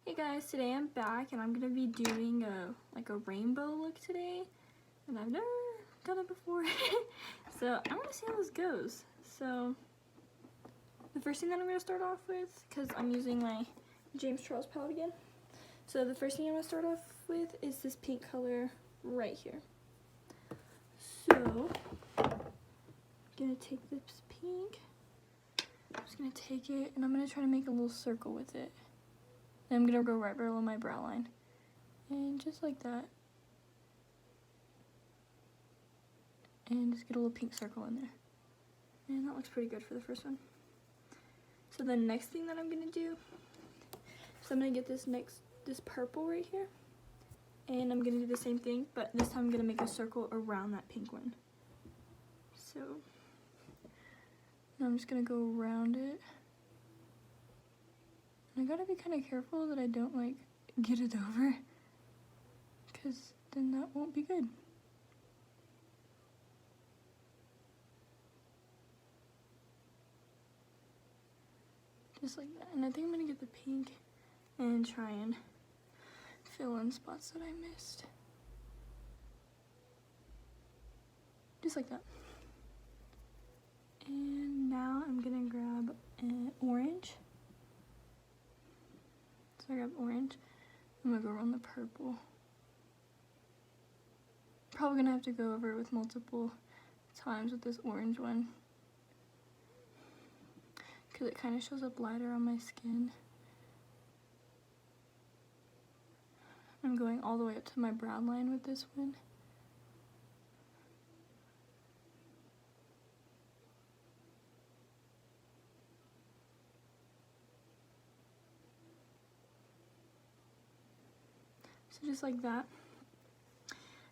Hey guys, today I'm back and I'm gonna be doing a rainbow look today, and I've never done it before. So I'm gonna see how this goes. So the first thing that I'm gonna start off with, because I'm using my James Charles palette again, so the first thing I'm gonna start off with is this pink color right here. So I'm gonna take this pink, I'm just gonna take it and I'm gonna try to make a little circle with it. And I'm gonna go right below my brow line. And just like that. And just get a little pink circle in there. And that looks pretty good for the first one. So the next thing that I'm gonna do, so I'm gonna get this purple right here. And I'm gonna do the same thing, but this time I'm gonna make a circle around that pink one. So now I'm just gonna go around it. I gotta be kind of careful that I don't like get it over, because then that won't be good. Just like that. And I think I'm gonna get the pink and try and fill in spots that I missed. Just like that. And now I'm gonna grab an orange. So I grab orange, I'm gonna go around the purple. Probably gonna have to go over it with multiple times with this orange one, because it kind of shows up lighter on my skin. I'm going all the way up to my brow line with this one. So just like that.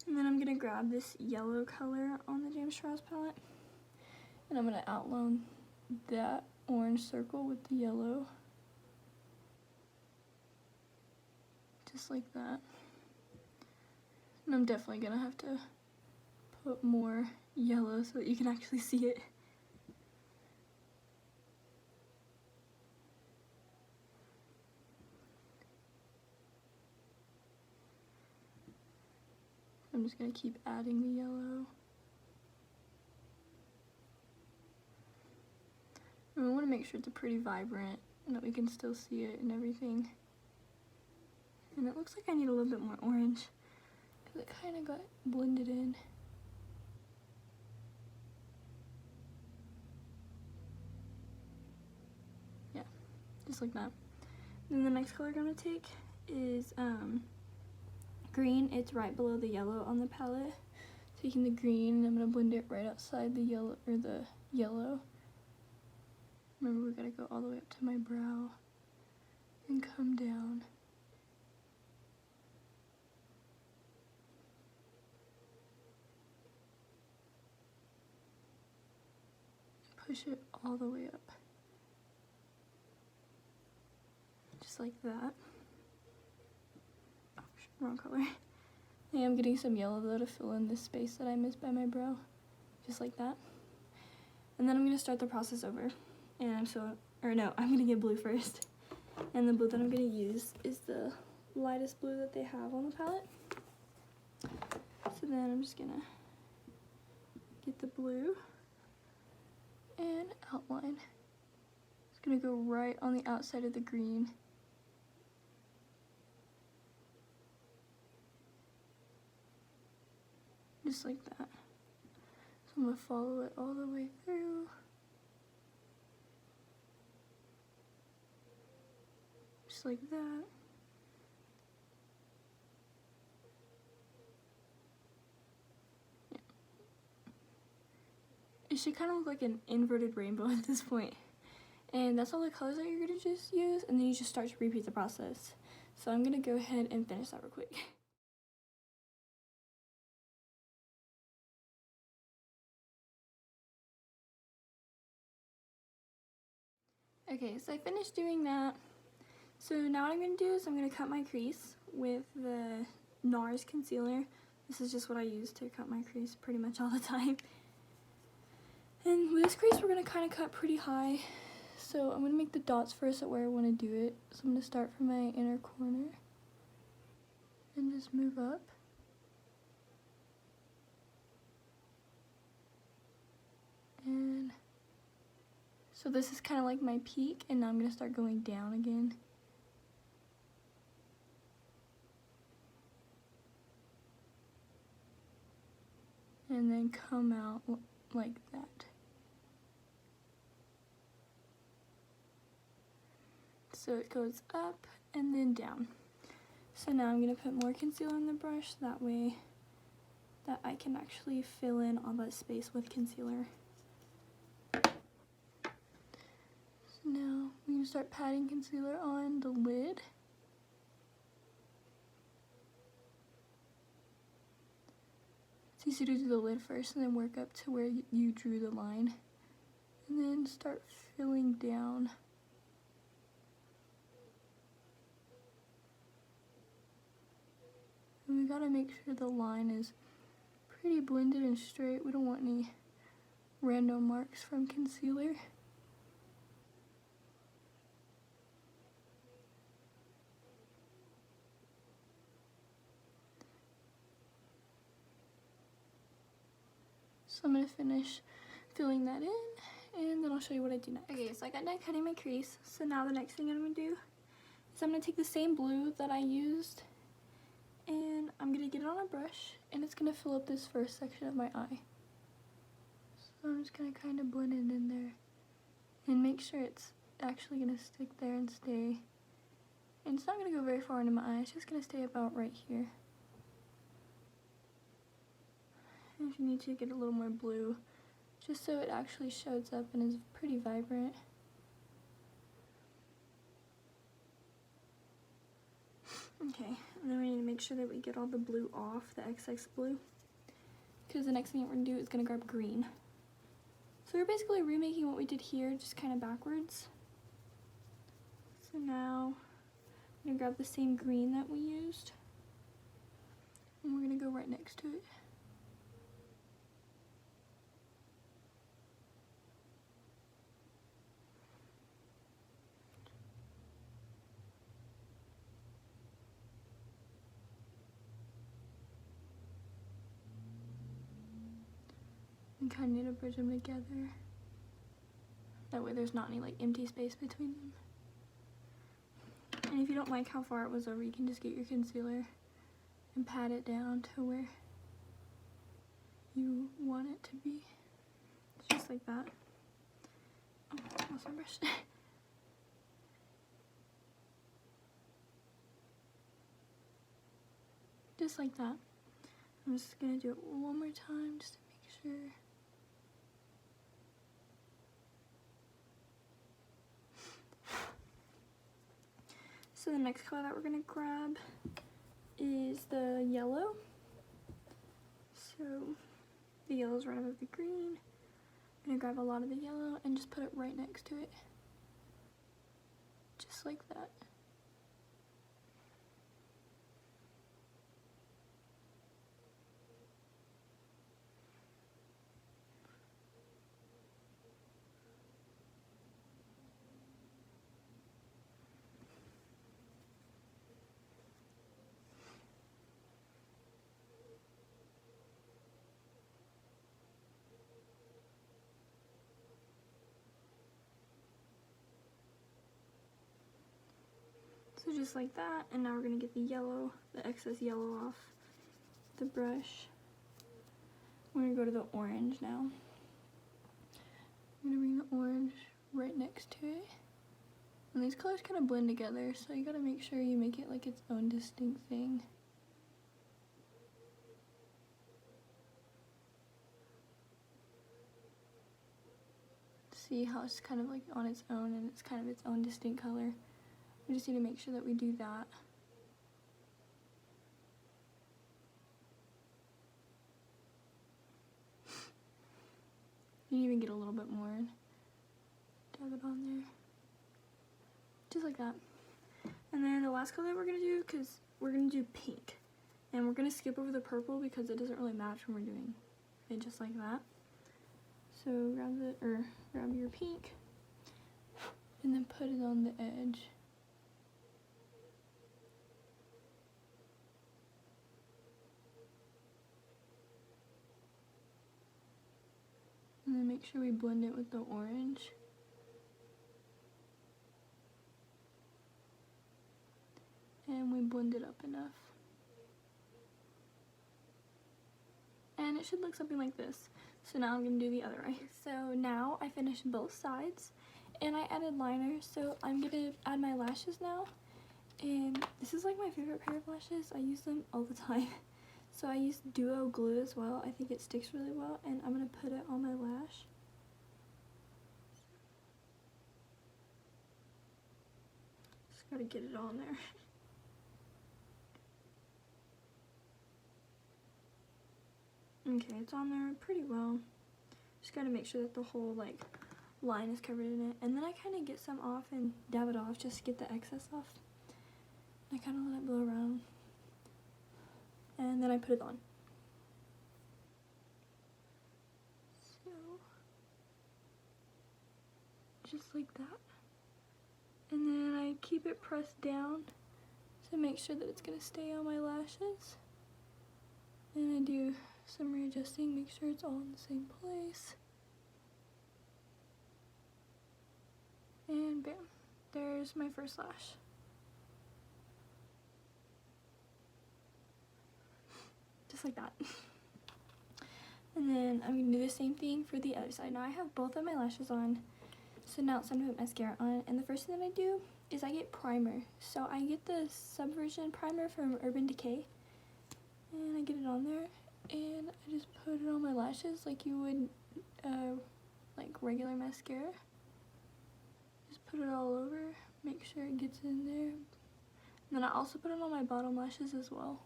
And then I'm gonna grab this yellow color on the James Charles palette, and I'm gonna outline that orange circle with the yellow. Just like that. And I'm definitely gonna have to put more yellow so that you can actually see it. I'm just gonna keep adding the yellow. And we wanna make sure it's a pretty vibrant and that we can still see it and everything. And it looks like I need a little bit more orange because it kind of got blended in. Yeah, just like that. Then the next color I'm gonna take is green. It's right below the yellow on the palette. Taking the green, and I'm gonna blend it right outside the yellow, or the yellow. Remember, we gotta go all the way up to my brow and come down. Push it all the way up. Just like that. Oh, wrong color. I am getting some yellow though to fill in this space that I missed by my brow. Just like that. And then I'm gonna start the process over. And I'm gonna get blue first. And the blue that I'm gonna use is the lightest blue that they have on the palette. So then I'm just gonna get the blue and outline. It's gonna go right on the outside of the green. Just like that. So I'm gonna follow it all the way through. Just like that. Yeah. It should kind of look like an inverted rainbow at this point. And that's all the colors that you're gonna just use, and then you just start to repeat the process. So I'm gonna go ahead and finish that real quick. Okay, so I finished doing that. So now what I'm going to do is I'm going to cut my crease with the NARS concealer. This is just what I use to cut my crease pretty much all the time. And with this crease, we're going to kind of cut pretty high So I'm going to make the dots first at where I want to do it. So I'm going to start from my inner corner and just move up. And so this is kind of like my peak, and now I'm going to start going down again. And then come out like that. So it goes up and then down. So now I'm going to put more concealer on the brush, that way that I can actually fill in all that space with concealer. So now I'm going to start patting concealer on the lid. It's easy to do the lid first and then work up to where you drew the line. And then start filling down. And we gotta make sure the line is pretty blended and straight. We don't want any random marks from concealer. So I'm gonna finish filling that in, and then I'll show you what I do next. Okay, so I got done cutting my crease. So now the next thing I'm gonna do is I'm gonna take the same blue that I used, and I'm gonna get it on a brush, and it's gonna fill up this first section of my eye. So I'm just gonna kind of blend it in there and make sure it's actually gonna stick there and stay. And it's not gonna go very far into my eye, it's just gonna stay about right here. And if you need to, get a little more blue, just so it actually shows up and is pretty vibrant. Okay, and then we need to make sure that we get all the blue off, the excess blue, because the next thing that we're going to do is going to grab green. So we're basically remaking what we did here, just kind of backwards. So now I'm going to grab the same green that we used, and we're going to go right next to it. And kind of need to bridge them together. That way there's not any like empty space between them. And if you don't like how far it was over, you can just get your concealer and pat it down to where you want it to be. It's just like that. Oh, lost my brush. Just like that. I'm just gonna do it one more time just to make sure. So the next color that we're gonna grab is the yellow. So the yellow's right above the green. I'm gonna grab a lot of the yellow and just put it right next to it. Just like that. So just like that, and now we're gonna get the yellow, the excess yellow off the brush. We're gonna go to the orange now. I'm gonna bring the orange right next to it. And these colors kind of blend together, so you gotta make sure you make it like its own distinct thing. See how it's kind of like on its own and it's kind of its own distinct color. We just need to make sure that we do that. You can even get a little bit more and dab it on there. Just like that. And then the last color we're going to do, because we're going to do pink. And we're going to skip over the purple because it doesn't really match when we're doing it just like that. So grab your pink. and then put it on the edge. And then make sure we blend it with the orange. And we blend it up enough. And it should look something like this. So now I'm going to do the other eye. So now I finished both sides and I added liner. So I'm going to add my lashes now. And this is like my favorite pair of lashes. I use them all the time. So I use Duo glue as well. I think it sticks really well. And I'm going to put it on my lash. Just got to get it on there. Okay, it's on there pretty well. Just gotta make sure that the whole like line is covered in it. And then I kind of get some off and dab it off just to get the excess off. I kind of let it blow around. And then I put it on. So, just like that. And then I keep it pressed down to make sure that it's gonna stay on my lashes. And I do some readjusting, make sure it's all in the same place. And bam, there's my first lash. Just like that. And then I'm going to do the same thing for the other side. Now I have both of my lashes on, so now it's time to put mascara on. And the first thing that I do is I get primer. So I get the Subversion primer from Urban Decay. And I get it on there. And I just put it on my lashes like you would like regular mascara. Just put it all over, make sure it gets in there. And then I also put it on my bottom lashes as well.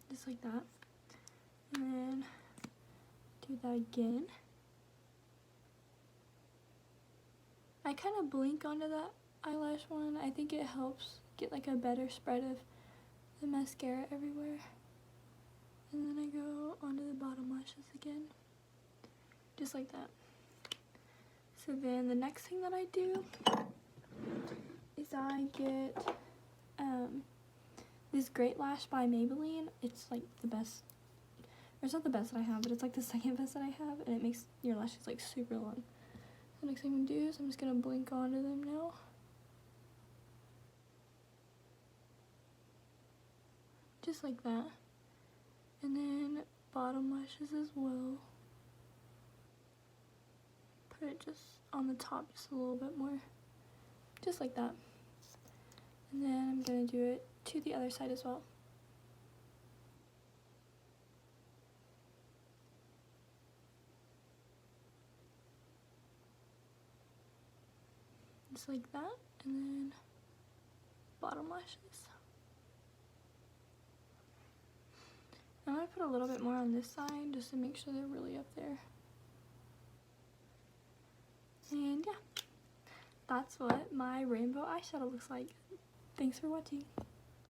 Just like that. And then do that again. I kind of blink onto that eyelash one. I think it helps get like a better spread of the mascara everywhere. And then I go onto the bottom lashes again, just like that. So then the next thing that I do is I get this Great Lash by Maybelline. It's like the best, or it's not the best that I have, but it's like the second best that I have, and it makes your lashes like super long. The next thing I'm gonna do is I'm just gonna blink onto them now. Just like that. And then bottom lashes as well. Put it just on the top just a little bit more. Just like that. And then I'm going to do it to the other side as well. Just like that. And then bottom lashes. I'm going to put a little bit more on this side just to make sure they're really up there. And yeah, that's what my rainbow eyeshadow looks like. Thanks for watching.